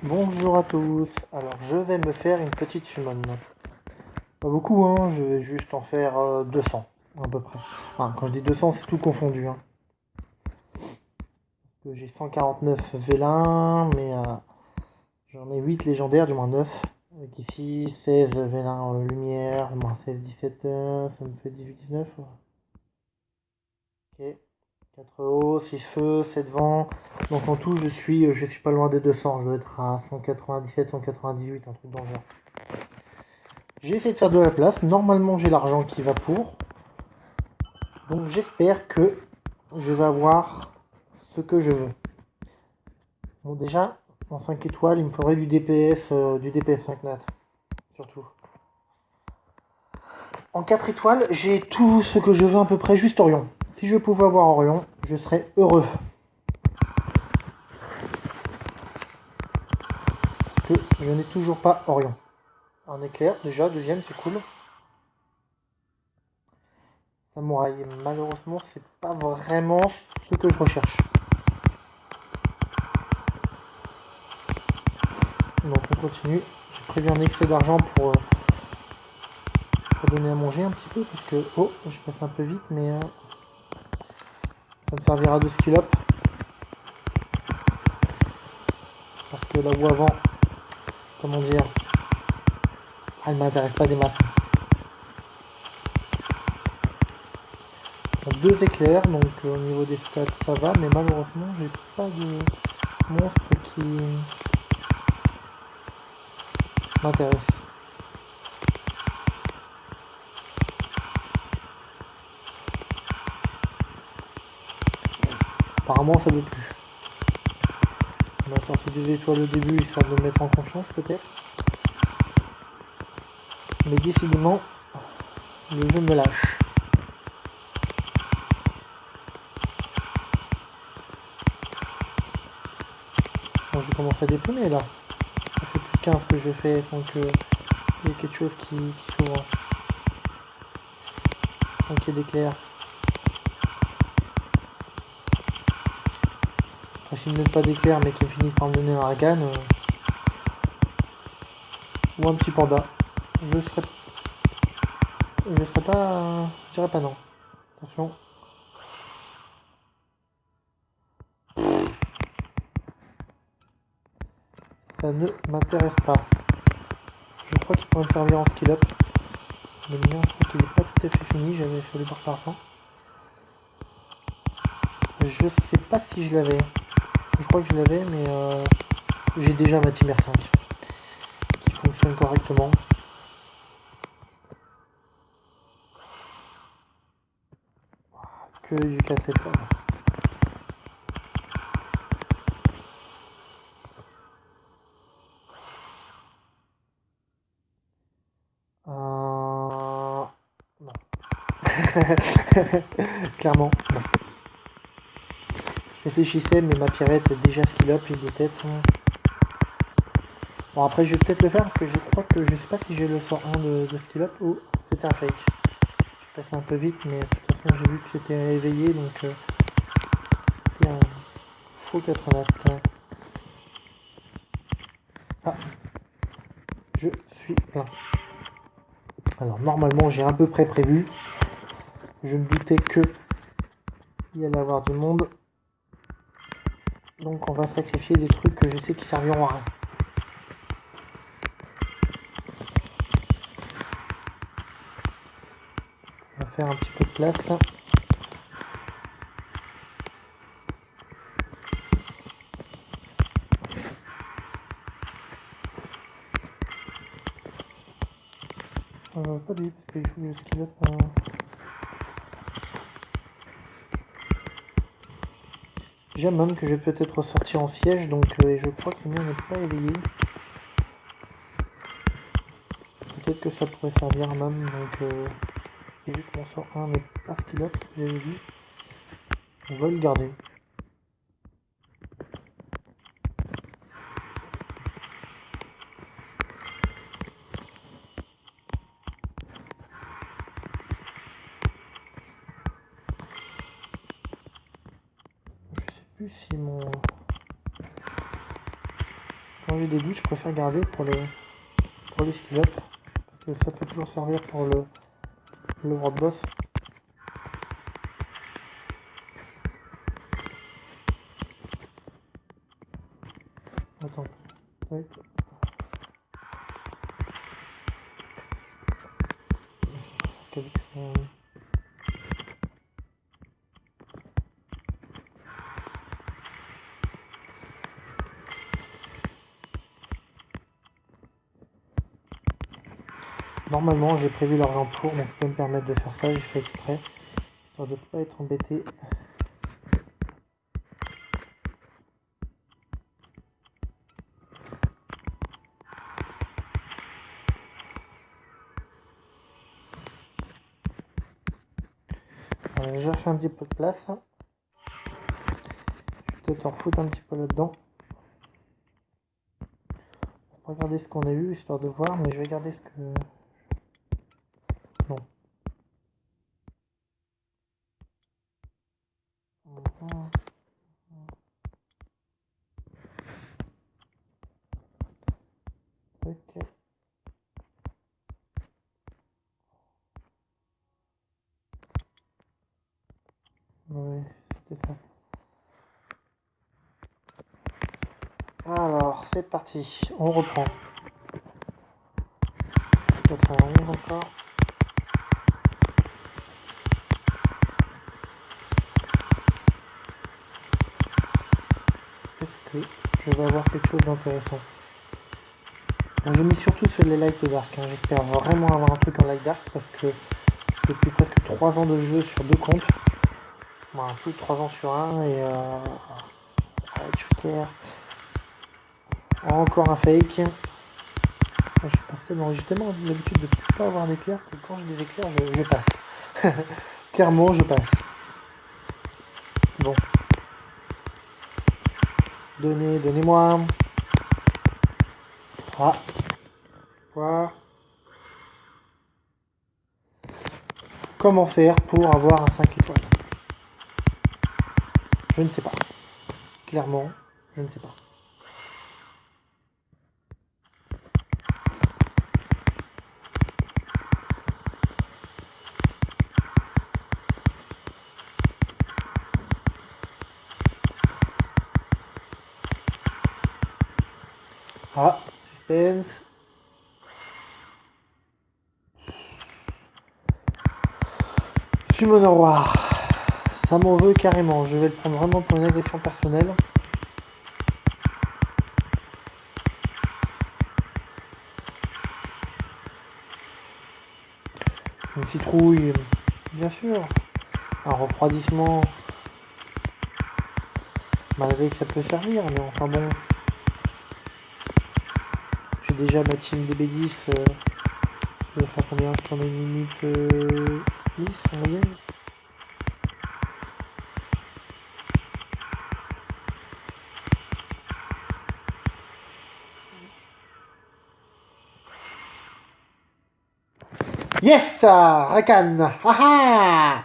Bonjour à tous, alors je vais me faire une petite summon. Pas beaucoup, hein, je vais juste en faire 200 à peu près. Enfin, quand je dis 200, c'est tout confondu. Hein. J'ai 149 vélins, mais j'en ai 8 légendaires, du moins 9. Avec ici 16 vélins en lumière, moins 16, 17, ça me fait 18, 19. Ok, 4 hauts, 6 feux, 7 vents. Donc en tout, je suis pas loin des 200, je dois être à 197, 198, un truc dans le genre. J'ai essayé de faire de la place. Normalement, j'ai l'argent qui va pour. Donc, j'espère que je vais avoir ce que je veux. Bon, déjà, en 5 étoiles, il me faudrait du DPS 5 nat. Surtout. En 4 étoiles, j'ai tout ce que je veux à peu près, juste Orion. Si je pouvais avoir Orion, je serais heureux. Parce que je n'ai toujours pas Orion. Un éclair, déjà, deuxième, c'est cool. Samouraï, malheureusement, c'est pas vraiment ce que je recherche. Donc on continue. J'ai prévu un excès d'argent pour donner à manger un petit peu parce que oh je passe un peu vite mais ça me servira de skill up parce que la voie avant, comment dire, elle m'intéresse pas des masses. Deux éclairs, donc au niveau des stats ça va, mais malheureusement j'ai pas de monstre qui m'intéresse. Apparemment ça veut plus. On a sorti des étoiles au début histoire de me mettre en confiance peut-être. Mais décidément le jeu me lâche. Bon, je commence à déprimer là. Ça fait plus de 15 que je fais sans que il y ait quelque chose qui s'ouvre. Sans qu'il y ait d'éclairs. Enfin, s'il ne met pas d'éclairs mais qu'il finit par me donner un Rakan ou un petit panda, je serais pas. Je dirais pas non. Attention. Ça ne m'intéresse pas. Je crois qu'il pourrait me servir en skill up. Mais le mien, je crois qu'il n'est pas tout à fait fini. J'avais fait le bar parfum. Je sais pas si je l'avais. Je crois que je l'avais, mais j'ai déjà ma Team R5 qui fonctionne correctement. Que du 4 étoiles. Non. Clairement, non. Je réfléchissais, mais ma Pierrette est déjà skill up et des têtes. Bon, après, je vais peut-être le faire parce que je crois que je sais pas si j'ai le 101 de skill up ou c'était un fake. Je passe un peu vite, mais de toute façon, j'ai vu que j'étais éveillé donc c'est un faux 80. Ah, je suis plein. Alors, normalement, j'ai à peu près prévu. Je me doutais que il y allait avoir du monde. Donc, on va sacrifier des trucs que je sais qui serviront à rien. On va faire un petit peu de place. Pas du tout, parce qu'il faut que je skill up. J'aime même que je vais peut-être ressortir en siège, donc je crois que le mien n'est pas éveillé. Peut-être que ça pourrait servir même, donc j'ai vu que mon sort 1 n'est pas skill up, j'avais vu. On va le garder. Je sais plus si mon... quand j'ai des doutes, je préfère garder pour les skill-up. Parce que ça peut toujours servir pour le world boss. Attends. Ouais. Normalement, j'ai prévu l'argent pour, donc je peux me permettre de faire ça, j'ai fait exprès, histoire de ne pas être embêté. J'ai déjà fait un petit peu de place. Je vais peut-être en foutre un petit peu là-dedans. On va regarder ce qu'on a eu, histoire de voir, mais je vais regarder ce que... Non. Ok. Oui, c'était ça. Alors, c'est parti. On reprend. Peut-être un livre encore. Est-ce que je vais avoir quelque chose d'intéressant? Bon, je mise surtout sur les light dark. Hein. J'espère vraiment avoir un truc en light dark parce que depuis presque 3 ans de jeu sur 2 comptes. Bon, plus de 3 ans sur un et Joker. Encore un fake. Je passe tellement, j'ai tellement l'habitude de ne pas avoir d'éclairs que quand j'ai des éclairs, je passe. Clairement, je passe. Bon. Donnez-moi. Ah. Quoi? Comment faire pour avoir un 5 étoiles? Je ne sais pas. Clairement, je ne sais pas. Ah, suspense. Summoner War. Ça m'en veut carrément. Je vais le prendre vraiment pour une agression personnelle. Une citrouille, bien sûr. Un refroidissement. Malgré que ça peut servir, mais enfin bon. J'ai déjà ma team DB10. Je vais faire combien? Je prends une limite 10 en moyenne. Yes, Rakan. Haha.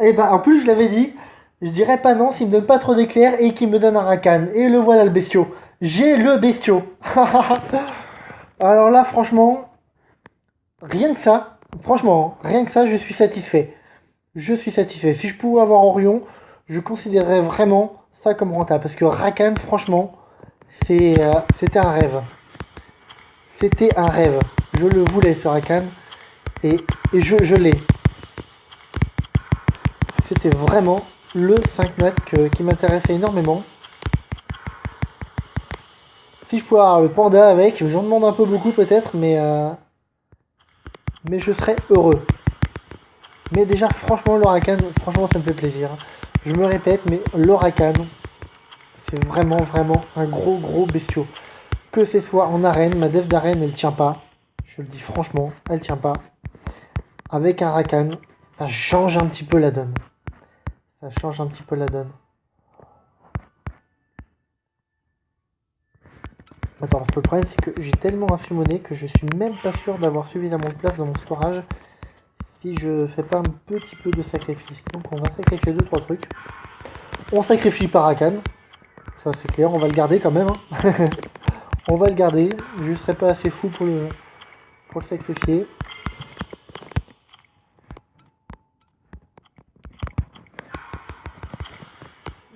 Et bah en plus je l'avais dit, je dirais pas non s'il me donne pas trop d'éclairs et qu'il me donne un Rakan. Et le voilà le bestiau. J'ai le bestiau. Alors là franchement, rien que ça, franchement, rien que ça, je suis satisfait. Je suis satisfait. Si je pouvais avoir Orion, je considérerais vraiment ça comme rentable. Parce que Rakan, franchement, c'était un rêve. C'était un rêve. Je le voulais ce Rakan. Et je l'ai. C'était vraiment le 5 nat qui m'intéressait énormément. Si je pouvais avoir le panda avec, j'en demande un peu beaucoup peut-être, mais je serais heureux. Mais déjà, franchement, l'Oracan, franchement, ça me fait plaisir. Je me répète, mais l'Oracan, c'est vraiment, vraiment un gros bestiau. Que ce soit en arène, ma dev d'arène, elle tient pas. Je le dis franchement, elle tient pas. Avec un Rakan, ça change un petit peu la donne. Ça change un petit peu la donne. Attends, parce que le problème, c'est que j'ai tellement à summoner que je suis même pas sûr d'avoir suffisamment de place dans mon storage si je fais pas un petit peu de sacrifice. Donc on va sacrifier 2-3 trucs. On sacrifie pas Rakan. Ça c'est clair, on va le garder quand même. Hein. On va le garder. Je serais pas assez fou pour le sacrifier.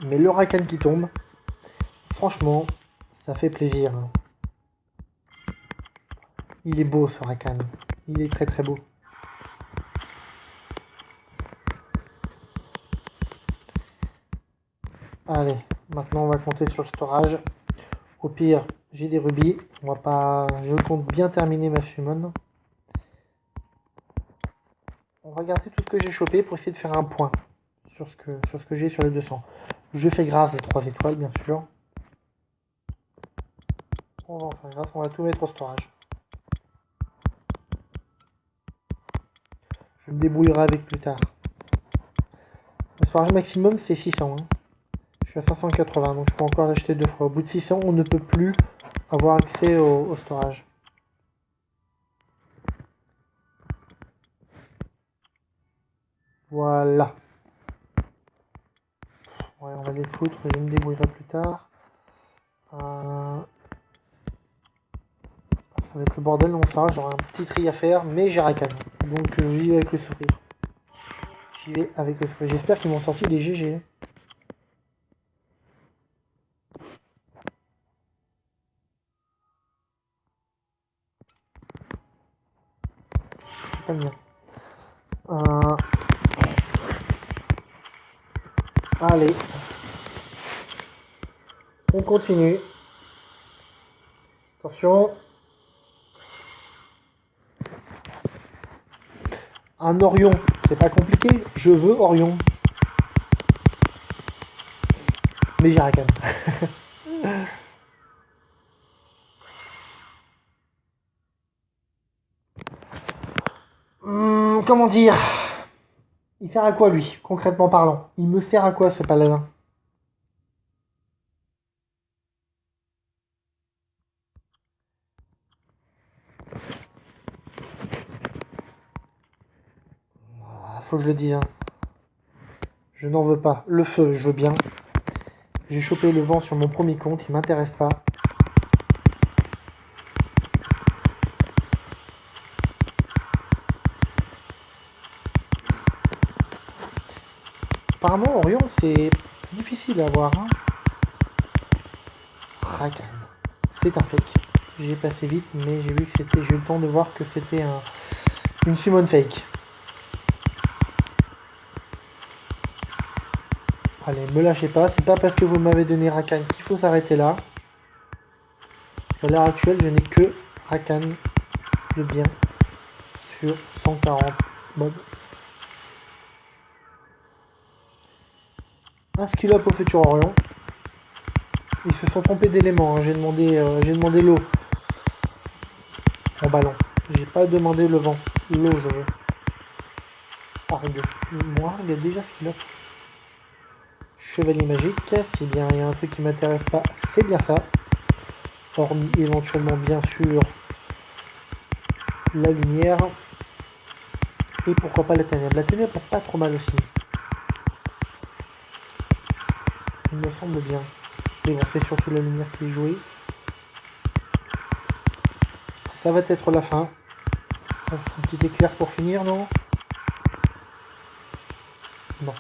Mais le Rakan qui tombe, franchement, ça fait plaisir. Il est beau ce Rakan. Il est très très beau. Allez, maintenant on va compter sur le storage. Au pire, j'ai des rubis. On va pas. Je compte bien terminer ma summon. On va regarder tout ce que j'ai chopé pour essayer de faire un point sur ce que j'ai sur les 200. Je fais grâce des 3 étoiles, bien sûr. On va en faire grâce, on va tout mettre au storage. Je me débrouillerai avec plus tard. Le storage maximum c'est 600. Hein. Je suis à 580, donc je peux encore l'acheter 2 fois. Au bout de 600, on ne peut plus avoir accès au storage. Voilà. Ouais, on va les foutre, je me débrouillerai plus tard. Ça va être le bordel dans mon storage, j'aurai un petit tri à faire, mais j'ai Rakan. Donc j'y vais avec le sourire. J'y vais avec le sourire. J'espère qu'ils m'ont sorti des GG. C'est pas bien. Allez. On continue. Attention. Un Orion, c'est pas compliqué. Je veux Orion. Mais j'ai Rakan. Comment dire? Il sert à quoi lui, concrètement parlant? Il me sert à quoi ce paladin? Faut que je le dise. Hein. Je n'en veux pas. Le feu, je veux bien. J'ai chopé le vent sur mon premier compte, il m'intéresse pas. Apparemment, Orion, c'est difficile à avoir. Hein. Rakan. C'est un fake. J'ai passé vite, mais j'ai vu que c'était. J'ai eu le temps de voir que c'était une summon fake. Allez, me lâchez pas. C'est pas parce que vous m'avez donné Rakan qu'il faut s'arrêter là. À l'heure actuelle, je n'ai que Rakan de bien sur 140. Bon. Un skill up au futur Orion. Ils se sont trompés d'éléments. Hein. J'ai demandé l'eau en ballon. J'ai pas demandé le vent. L'eau, je veux. Argue. Moi, il y a déjà skill up. Chevalier magique. Si bien il y a un truc qui m'intéresse pas, c'est bien ça. Hormis éventuellement, bien sûr, la lumière. Et pourquoi pas la ténèbre. La ténèbre est pas trop mal aussi. Il me semble bien. Mais bon, c'est surtout la lumière qui est jouée. Ça va être la fin. Un petit éclair pour finir, non? Non.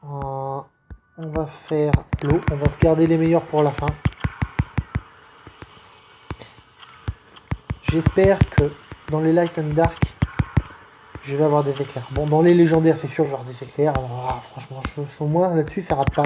On va faire l'eau. On va garder les meilleurs pour la fin. J'espère que dans les Light and Dark, je vais avoir des éclairs. Bon, dans les légendaires, c'est sûr, genre des éclairs. Alors, franchement, au moins là-dessus, ça rate pas.